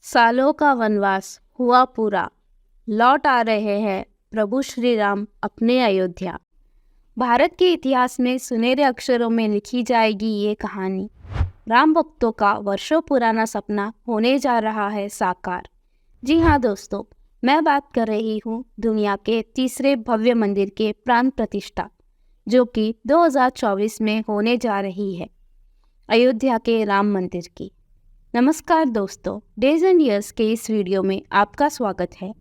सालों का वनवास हुआ पूरा, लौट आ रहे हैं प्रभु श्री राम अपने अयोध्या। भारत के इतिहास में सुनहरे अक्षरों में लिखी जाएगी ये कहानी। राम भक्तों का वर्षों पुराना सपना होने जा रहा है साकार। जी हाँ दोस्तों, मैं बात कर रही हूँ दुनिया के तीसरे भव्य मंदिर के प्राण प्रतिष्ठा, जो कि 2024 में होने जा रही है, अयोध्या के राम मंदिर की। नमस्कार दोस्तों, डेज एंड ईयर्स के इस वीडियो में आपका स्वागत है।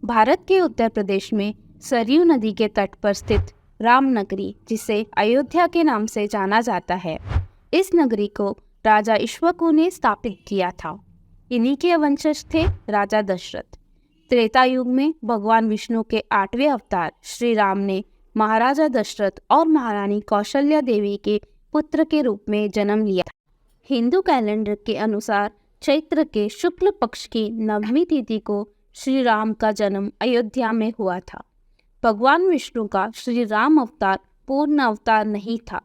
भारत के उत्तर प्रदेश में सरयू नदी के तट पर स्थित राम नगरी, जिसे अयोध्या के नाम से जाना जाता है, इस नगरी को राजा इक्ष्वाकु ने स्थापित किया था। इन्हीं के वंशज थे राजा दशरथ। त्रेता युग में भगवान विष्णु के 8वें अवतार श्री राम ने महाराजा दशरथ और महारानी कौशल्या देवी के पुत्र के रूप में जन्म लिया था। हिंदू कैलेंडर के अनुसार चैत्र के शुक्ल पक्ष की नवमी तिथि को श्री राम का जन्म अयोध्या में हुआ था। भगवान विष्णु का श्री राम अवतार पूर्ण अवतार नहीं था।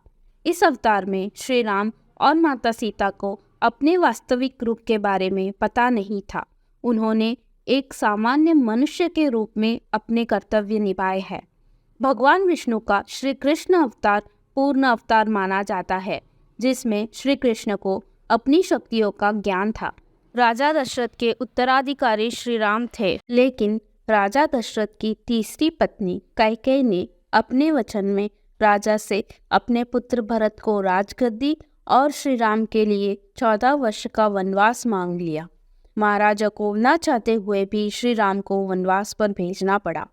इस अवतार में श्री राम और माता सीता को अपने वास्तविक रूप के बारे में पता नहीं था। उन्होंने एक सामान्य मनुष्य के रूप में अपने कर्तव्य निभाए हैं। भगवान विष्णु का श्री कृष्ण अवतार पूर्ण अवतार माना जाता है, जिसमें श्री कृष्ण को अपनी शक्तियों का ज्ञान था। राजा दशरथ के उत्तराधिकारी श्री राम थे, लेकिन राजा दशरथ की तीसरी पत्नी कैकेयी ने अपने वचन में राजा से अपने पुत्र भरत को राजगद्दी और श्री राम के लिए 14 वर्ष का वनवास मांग लिया। महाराजा को न चाहते हुए भी श्री राम को वनवास पर भेजना पड़ा।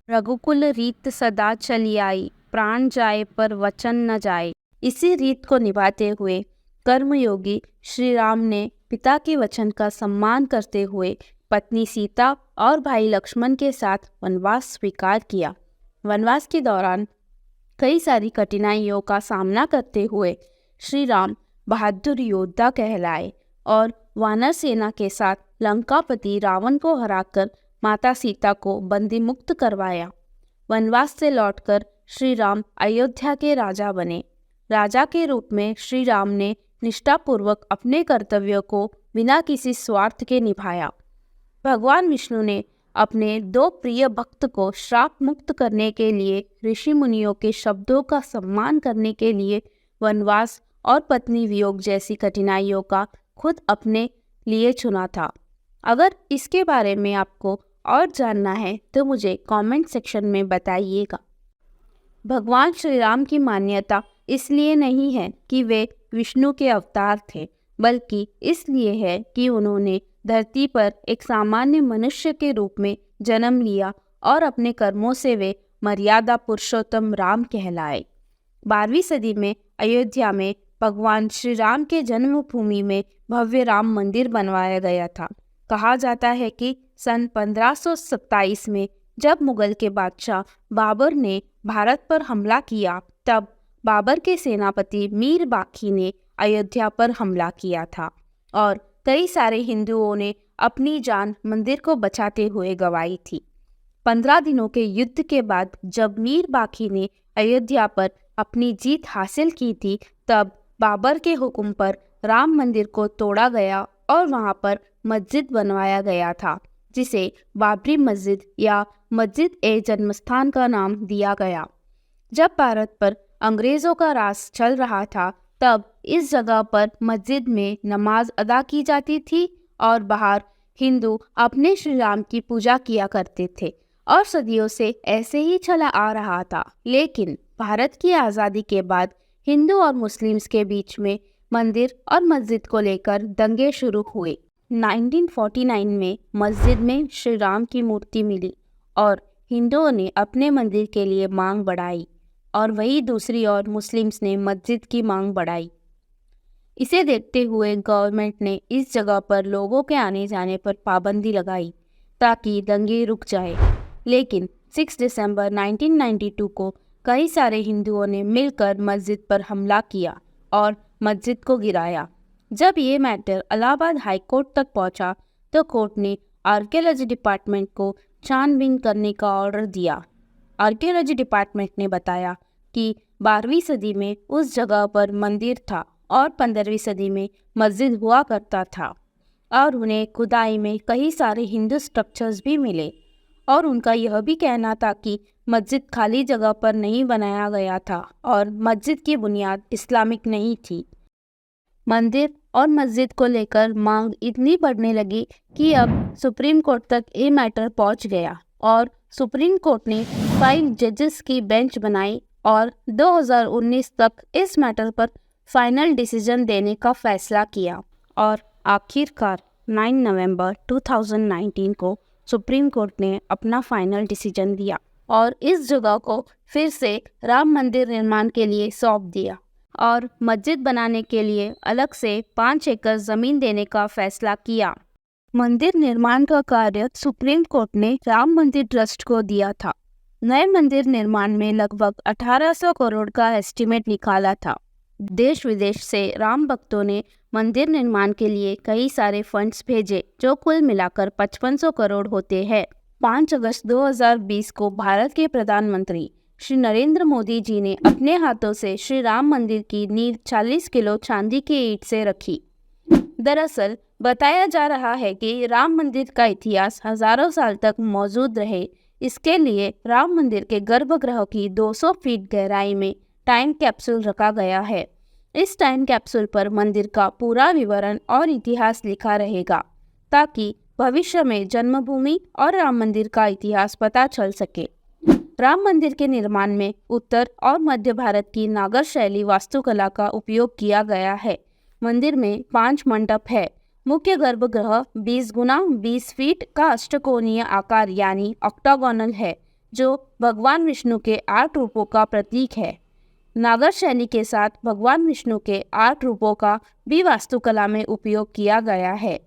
रघुकुल रीत सदा चली आई, प्राण जाए पर वचन न जाए। इसी रीत को निभाते हुए कर्मयोगी श्री राम ने पिता के वचन का सम्मान करते हुए पत्नी सीता और भाई लक्ष्मण के साथ वनवास स्वीकार किया। वनवास के दौरान कई सारी कठिनाइयों का सामना करते हुए श्री राम बहादुर योद्धा कहलाए और वानर सेना के साथ लंकापति रावण को हराकर माता सीता को बंदी मुक्त करवाया। वनवास से लौटकर श्री राम अयोध्या के राजा बने। राजा के रूप में श्री राम ने निष्ठापूर्वक अपने कर्तव्यों को बिना किसी स्वार्थ के निभाया। भगवान विष्णु ने अपने 2 प्रिय भक्त को श्राप मुक्त करने के लिए, ऋषि मुनियों के शब्दों का सम्मान करने के लिए वनवास और पत्नी वियोग जैसी कठिनाइयों का खुद अपने लिए चुना था। अगर इसके बारे में आपको और जानना है तो मुझे कमेंट सेक्शन में बताइएगा। भगवान श्री राम की मान्यता इसलिए नहीं है कि वे विष्णु के अवतार थे, बल्कि इसलिए है कि उन्होंने धरती पर एक सामान्य मनुष्य के रूप में जन्म लिया और अपने कर्मों से वे मर्यादा पुरुषोत्तम राम कहलाए। 12वीं सदी में अयोध्या में भगवान श्री राम के जन्मभूमि में भव्य राम मंदिर बनवाया गया था। कहा जाता है कि सन 1527 में जब मुगल के बादशाह बाबर ने भारत पर हमला किया, तब बाबर के सेनापति मीर बाकी ने अयोध्या पर हमला किया था और कई सारे हिंदुओं ने अपनी जान मंदिर को बचाते हुए गंवाई थी। 15 दिनों के युद्ध के बाद जब मीर बाकी ने अयोध्या पर अपनी जीत हासिल की थी, तब बाबर के हुक्म पर राम मंदिर को तोड़ा गया और वहां पर मस्जिद बनवाया गया था, जिसे बाबरी मस्जिद या मस्जिद ए जन्मस्थान का नाम दिया गया। जब भारत पर अंग्रेज़ों का राज चल रहा था, तब इस जगह पर मस्जिद में नमाज अदा की जाती थी और बाहर हिंदू अपने श्री राम की पूजा किया करते थे और सदियों से ऐसे ही चला आ रहा था। लेकिन भारत की आज़ादी के बाद हिंदू और मुस्लिम्स के बीच में मंदिर और मस्जिद को लेकर दंगे शुरू हुए। 1949 में मस्जिद में श्री राम की मूर्ति मिली और हिंदुओं ने अपने मंदिर के लिए मांग बढ़ाई और वही दूसरी ओर मुस्लिम्स ने मस्जिद की मांग बढ़ाई। इसे देखते हुए गवर्नमेंट ने इस जगह पर लोगों के आने जाने पर पाबंदी लगाई ताकि दंगे रुक जाए। लेकिन 6 दिसंबर 1992 को कई सारे हिंदुओं ने मिलकर मस्जिद पर हमला किया और मस्जिद को गिराया। जब ये मैटर इलाहाबाद हाई कोर्ट तक पहुंचा, तो कोर्ट ने आर्कियोलॉजी डिपार्टमेंट को छानबीन करने का ऑर्डर दिया। आर्कियोलॉजी डिपार्टमेंट ने बताया कि 12वीं सदी में उस जगह पर मंदिर था और 15वीं सदी में मस्जिद हुआ करता था। और उन्हें खुदाई में कई सारे हिंदू स्ट्रक्चर्स भी मिले। और उनका यह भी कहना था कि मस्जिद खाली जगह पर नहीं बनाया गया था और मस्जिद की बुनियाद इस्लामिक नहीं थी। मंदिर और मस्जिद को लेकर मांग इतनी बढ़ने लगी कि अब सुप्रीम कोर्ट तक ये मैटर पहुंच गया और सुप्रीम कोर्ट ने 5 जजेस की बेंच बनाई और 2019 तक इस मैटर पर फाइनल डिसीजन देने का फैसला किया। और आखिरकार 9 नवंबर 2019 को सुप्रीम कोर्ट ने अपना फाइनल डिसीजन दिया और इस जगह को फिर से राम मंदिर निर्माण के लिए सौंप दिया और मस्जिद बनाने के लिए अलग से 5 एकड़ जमीन देने का फैसला किया। मंदिर निर्माण का कार्य सुप्रीम कोर्ट ने राम मंदिर ट्रस्ट को दिया था। नए मंदिर निर्माण में लगभग 1800 करोड़ का एस्टीमेट निकाला था। देश विदेश से राम भक्तों ने मंदिर निर्माण के लिए कई सारे फंड्स भेजे जो कुल मिलाकर 5500 करोड़ होते हैं। 5 अगस्त 2020 को भारत के प्रधानमंत्री श्री नरेंद्र मोदी जी ने अपने हाथों से श्री राम मंदिर की नींव 40 किलो चांदी की ईंट से रखी। दरअसल बताया जा रहा है कि राम मंदिर का इतिहास हजारों साल तक मौजूद रहे, इसके लिए राम मंदिर के गर्भगृह की 200 फीट गहराई में टाइम कैप्सूल रखा गया है। इस टाइम कैप्सूल पर मंदिर का पूरा विवरण और इतिहास लिखा रहेगा ताकि भविष्य में जन्मभूमि और राम मंदिर का इतिहास पता चल सके। राम मंदिर के निर्माण में उत्तर और मध्य भारत की नागर शैली वास्तुकला का उपयोग किया गया है। मंदिर में 5 मंडप है। मुख्य गर्भगृह 20 गुना 20 फीट का अष्टकोणीय आकार यानी ऑक्टागोनल है जो भगवान विष्णु के 8 रूपों का प्रतीक है। नागर शैली के साथ भगवान विष्णु के 8 रूपों का भी वास्तुकला में उपयोग किया गया है।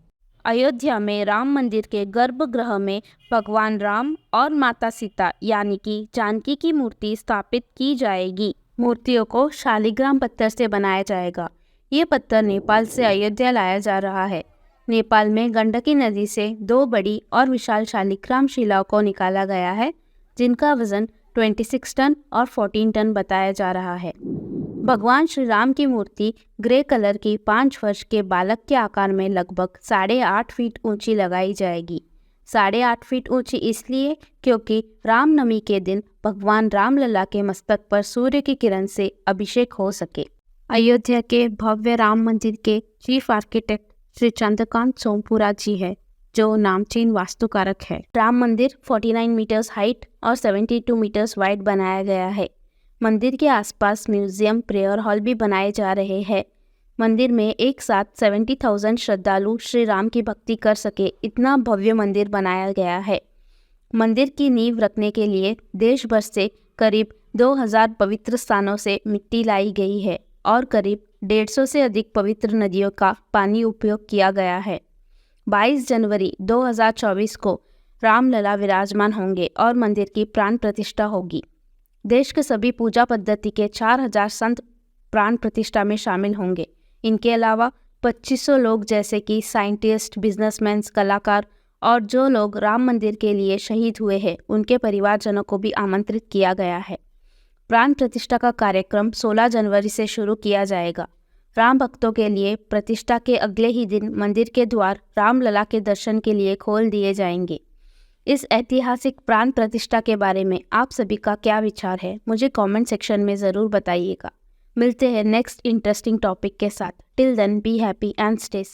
अयोध्या में राम मंदिर के गर्भगृह में भगवान राम और माता सीता यानी कि जानकी की मूर्ति स्थापित की जाएगी। मूर्तियों को शालिग्राम पत्थर से बनाया जाएगा। ये पत्थर नेपाल से अयोध्या लाया जा रहा है। नेपाल में गंडकी नदी से 2 बड़ी और विशाल शालिग्राम शिलाओं को निकाला गया है जिनका वजन 26 टन और 14 टन बताया जा रहा है। भगवान श्री राम की मूर्ति ग्रे कलर की 5 वर्ष के बालक के आकार में लगभग 8.5 फीट ऊंची लगाई जाएगी। 8.5 फीट ऊंची इसलिए क्योंकि रामनवमी के दिन भगवान रामलला के मस्तक पर सूर्य की किरण से अभिषेक हो सके। अयोध्या के भव्य राम मंदिर के चीफ आर्किटेक्ट श्री चंद्रकांत सोमपुरा जी है जो नामचीन वास्तुकारक है। राम मंदिर 49 मीटर्स हाइट और 72 मीटर्स वाइड बनाया गया है। मंदिर के आसपास म्यूजियम, प्रेयर हॉल भी बनाए जा रहे हैं। मंदिर में एक साथ 70,000 श्रद्धालु श्री राम की भक्ति कर सके इतना भव्य मंदिर बनाया गया है। मंदिर की नींव रखने के लिए देश भर से करीब 2000 पवित्र स्थानों से मिट्टी लाई गई है और करीब 150 से अधिक पवित्र नदियों का पानी उपयोग किया गया है। 22 जनवरी 2024 को रामलला विराजमान होंगे और मंदिर की प्राण प्रतिष्ठा होगी। देश के सभी पूजा पद्धति के 4000 संत प्राण प्रतिष्ठा में शामिल होंगे। इनके अलावा 2500 लोग जैसे कि साइंटिस्ट, बिजनेसमैन, कलाकार और जो लोग राम मंदिर के लिए शहीद हुए हैं उनके परिवारजनों को भी आमंत्रित किया गया है। प्राण प्रतिष्ठा का कार्यक्रम 16 जनवरी से शुरू किया जाएगा। राम भक्तों के लिए प्रतिष्ठा के अगले ही दिन मंदिर के द्वार रामलला के दर्शन के लिए खोल दिए जाएंगे। इस ऐतिहासिक प्राण प्रतिष्ठा के बारे में आप सभी का क्या विचार है मुझे कमेंट सेक्शन में ज़रूर बताइएगा। मिलते हैं नेक्स्ट इंटरेस्टिंग टॉपिक के साथ। Till then be happy and stay safe.